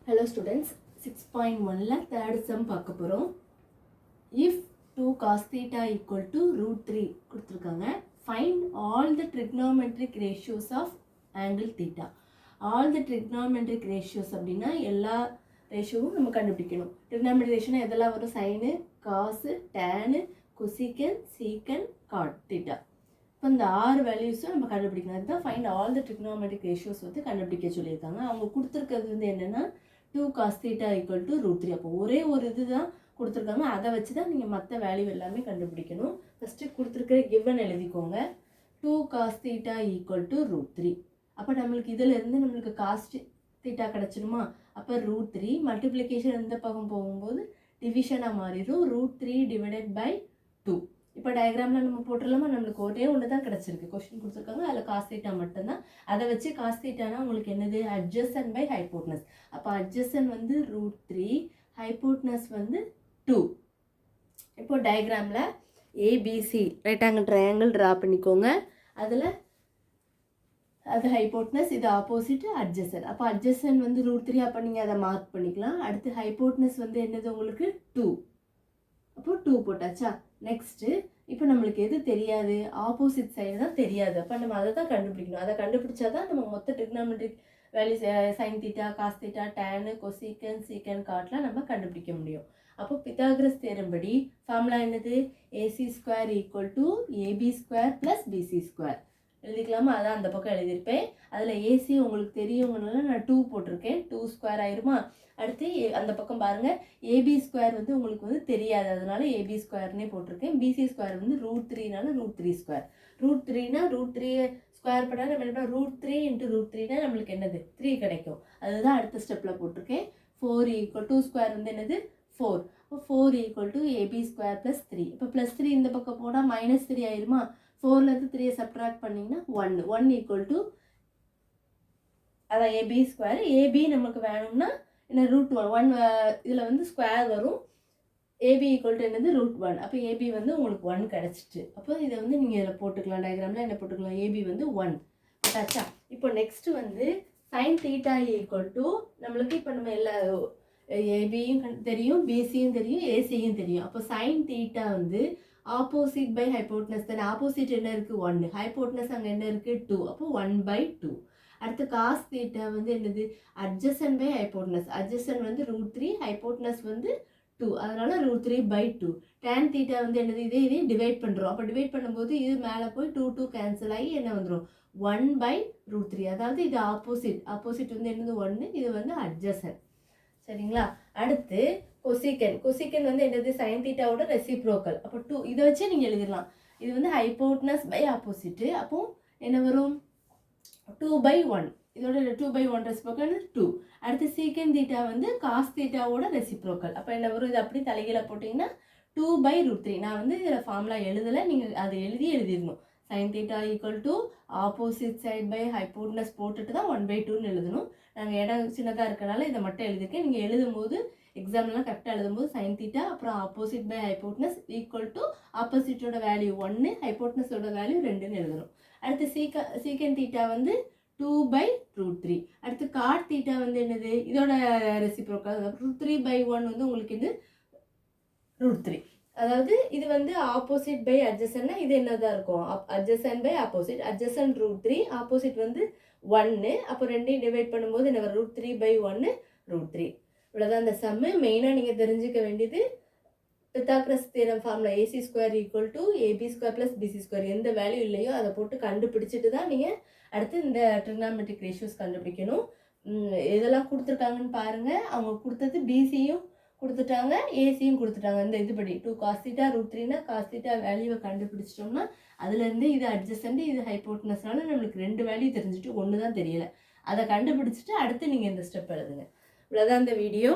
Hello students, 6.1 third sum பார்க்க போறோம். If 2 cos theta equal to root 3 கொடுத்திருக்காங்க. Find all the trigonometric ratios of angle theta. All the trigonometric ratios அப்படின்னா எல்லா ரேஷியோவும் நம்ம கண்டுபிடிக்கணும். Trigonometric ratio எதெல்லாம் வரும்? sin, cos, tan, cosecant, secant, cot theta. இப்போ இந்த 6 வேல்யூஸும் நம்ம கண்டுபிடிக்கணும். அதுதான் find all the trigonometric ratios வந்து கண்டுபிடிக்க சொல்லியிருக்காங்க. அவங்க கொடுத்துருக்கிறது வந்து என்னென்னா 2 cos theta equal to root 3. அப்போ ஒரே ஒரு இது தான் கொடுத்துருக்காங்க. அதை வச்சு தான் நீங்கள் மற்ற வேல்யூ எல்லாமே கண்டுபிடிக்கணும். ஃபஸ்ட்டு கொடுத்துருக்கிற கிவன் எழுதிக்கோங்க. 2 cos theta equal to root 3. அப்போ நம்மளுக்கு இதிலேருந்து நம்மளுக்கு cos theta கிடச்சிடுமா? அப்போ root 3 மல்டிப்ளிகேஷன் இந்த பக்கம் போகும்போது டிவிஷனாக மாறிடும். root 3 divided by 2. இப்போ டயக்ராமில் நம்ம போட்டுடலாமா? நம்மளுக்கு ஒரே ஒன்று தான் கிடச்சிருக்கு. கொஸ்டின் கொடுத்துருக்காங்க, அதில் காஸ் தீட்டா மட்டும்தான். அதை வச்சு காஸ் தீட்டானா உங்களுக்கு என்னது? Adjacent by hypotenuse. அப்போ அட்ஜசன் வந்து root 3, ஹைப்போட்னஸ் வந்து 2. இப்போ டயக்ராமில் ABC right angle triangle draw பண்ணிக்கோங்க. அதில் அது ஹைப்போட்னஸ், இது ஆப்போசிட் அட்ஜசன். அப்போ அட்ஜசன் வந்து root 3, அப்போ நீங்கள் அதை மார்க் பண்ணிக்கலாம். அடுத்து ஹைப்போட்னஸ் வந்து என்னது உங்களுக்கு? 2. அப்போ 2 போட்டாச்சா? நெக்ஸ்ட்டு இப்போ நம்மளுக்கு எது தெரியாது? ஆப்போசிட் சைடு தான் தெரியாது. அப்போ நம்ம அதை தான் கண்டுபிடிக்கணும். அதை கண்டுபிடிச்சா தான் நம்ம மொத்த trigonometric value sine theta, cos theta, tan, cosecant, secant, காட்லாம் நம்ம கண்டுபிடிக்க முடியும். அப்போ பித்தாகரஸ் தேரம் படி ஃபார்முலா என்னது? AC square equal to AB square plus BC square எழுதிக்கலாமா? அதான் அந்த பக்கம் எழுதியிருப்பேன். அதில் ஏசி உங்களுக்கு தெரியுங்கனால நான் 2 போட்டிருக்கேன். 2 ஸ்கொயர் ஆயிருமா? அடுத்து அந்த பக்கம் பாருங்கள், ஏபி ஸ்கொயர் வந்து உங்களுக்கு வந்து தெரியாது, அதனால ஏபி ஸ்கொயர்னே போட்டிருக்கேன். பிசி ஸ்கொயர் வந்து root 3னால root 3 square. root 3னா root 3 square பண்ணால் நம்ம என்ன root 3 × root 3னா நம்மளுக்கு என்னது? 3 கிடைக்கும். அதுதான் அடுத்த ஸ்டெப்பில் போட்டிருக்கேன். 4 ஈக்குவல் 2 ஸ்கொயர் வந்து என்னது? 4. இப்போ 4 equal to AB square plus 3. இப்போ ப்ளஸ் 3 இந்த பக்கம் போனால் -3 ஆயிருமா? 4லேருந்து 3 சப்ட்ராக்ட் பண்ணிங்கன்னா 1 ஈக்குவல் டு அதான் ஏபி ஸ்கொயர். ஏபி நமக்கு வேணும்னா என்ன? √1 இதில் வந்து ஸ்கொயர் வரும். ஏபி ஈக்குவல் டு என்னது? √1. அப்போ ஏபி வந்து உங்களுக்கு 1 கிடச்சிட்டு. அப்போ இதை வந்து நீங்கள் இதில் போட்டுக்கலாம். டயக்ராமில் என்ன போட்டுக்கலாம்? ஏபி வந்து 1 போட்டாச்சா? இப்போ நெக்ஸ்ட்டு வந்து சைன் தீட்டா ஈக்குவல் டு நம்மளுக்கு இப்போ நம்ம எல்லா ஏபியும் தெரியும், பிசியும் தெரியும், ஏசியும் தெரியும். அப்போ சைன் தீட்டா வந்து ஆப்போசிட் பை ஹைப்போட்னஸ் தானே. ஆப்போசிட் என்ன இருக்குது? 1. ஹைப்போட்னஸ் அங்கே என்ன இருக்குது? 2. அப்போ 1/2. அடுத்து காஸ் தீட்டா வந்து என்னது? Adjacent by hypotenuse. அட்ஜசன் வந்து √3, ஹைப்போட்னஸ் வந்து 2, அதனால √3/2. டேன் தீட்டா வந்து என்னது? இதே டிவைட் பண்ணுறோம். அப்போ டிவைட் பண்ணும்போது இது மேலே போய் 2 கேன்சல் ஆகி என்ன வந்துடும்? 1/√3. அதாவது இது ஆப்போசிட் வந்து என்னது? 1, இது வந்து அட்ஜசன். சரிங்களா? அடுத்து கொசிகன். கொசிகன் வந்து என்னது? சைன் தீட்டாவோட ரெசிப்ரோக்கல். அப்போ 2 இதை வச்சு நீங்கள் எழுதிடலாம். இது வந்து ஹைப்போட்னஸ் பை ஆப்போசிட்டு. அப்போ என்ன வரும்? 2/1. இதோட 2/1 ரெசிப்ரோக்கல் 2. அடுத்து சீக்கன் தீட்டா வந்து காஸ் தீட்டாவோட ரெசிப்ரோக்கல். அப்போ என்ன வரும்? இது அப்படி தலைகீழ போட்டிங்கன்னா 2/√3. நான் வந்து இதில் ஃபார்முலா எழுதலை, நீங்கள் அதை எழுதிடணும். Sine theta equal to opposite side by hypotenuse போட்டுட்டு தான் 1/2ன்னு எழுதணும். நாங்கள் இடம் சின்னதாக இருக்கனால இதை மட்டும் எழுதிருக்கேன். நீங்கள் எழுதும்போது எக்ஸாம்லாம் கரெக்டாக எழுதும்போது சைன் தீட்டா அப்புறம் opposite by hypotenuse equal to ஆப்போசிட்டோட வேல்யூ 1, ஹைப்போட்னஸோட வேல்யூ 2ன்னு எழுதணும். அடுத்து சீக்கன் தீட்டா வந்து 2/√3. அடுத்து காட் தீட்டா வந்து என்னது? இதோட ரெசிப்ரோக்கல் √3/1 வந்து உங்களுக்கு இது √3. அதாவது இது வந்து ஆப்போசிட் பை அட்ஜசன்னா இது என்னதான் இருக்கும்? Adjacent by opposite. Adjacent √3, opposite வந்து 1. அப்போ ரெண்டையும் டிவைட் பண்ணும்போது என்ன வரும்? √3/1 √3. இவ்வளோதான் அந்த சம்மு. மெயினாக நீங்கள் தெரிஞ்சுக்க வேண்டியது Pythagoras theorem formula AC square equal to AB square plus BC square. எந்த வேல்யூ இல்லையோ அதை போட்டு கண்டுபிடிச்சிட்டு தான் நீங்கள் அடுத்து இந்த ட்ரிக்னாமெட்ரிக் ரேஷியோஸ் கண்டுபிடிக்கணும். இதெல்லாம் கொடுத்துருக்காங்கன்னு பாருங்கள். அவங்க கொடுத்தது பிசியும் கொடுத்துட்டாங்க, ஏசியும் கொடுத்துட்டாங்க. இந்த இதுபடி 2 cos theta √3னா காஸ் தீட்டா வேல்யூவை கண்டுபிடிச்சிட்டோம்னா அதுலேருந்து இது அட்ஜசன்ட், இது ஹைப்போட்னஸ்னால நம்மளுக்கு 2 வேல்யூ தெரிஞ்சுட்டு 1 தான் தெரியலை. அதை கண்டுபிடிச்சிட்டு அடுத்து நீங்கள் இந்த ஸ்டெப் எழுதுங்க. இவ்வளோதான் இந்த வீடியோ.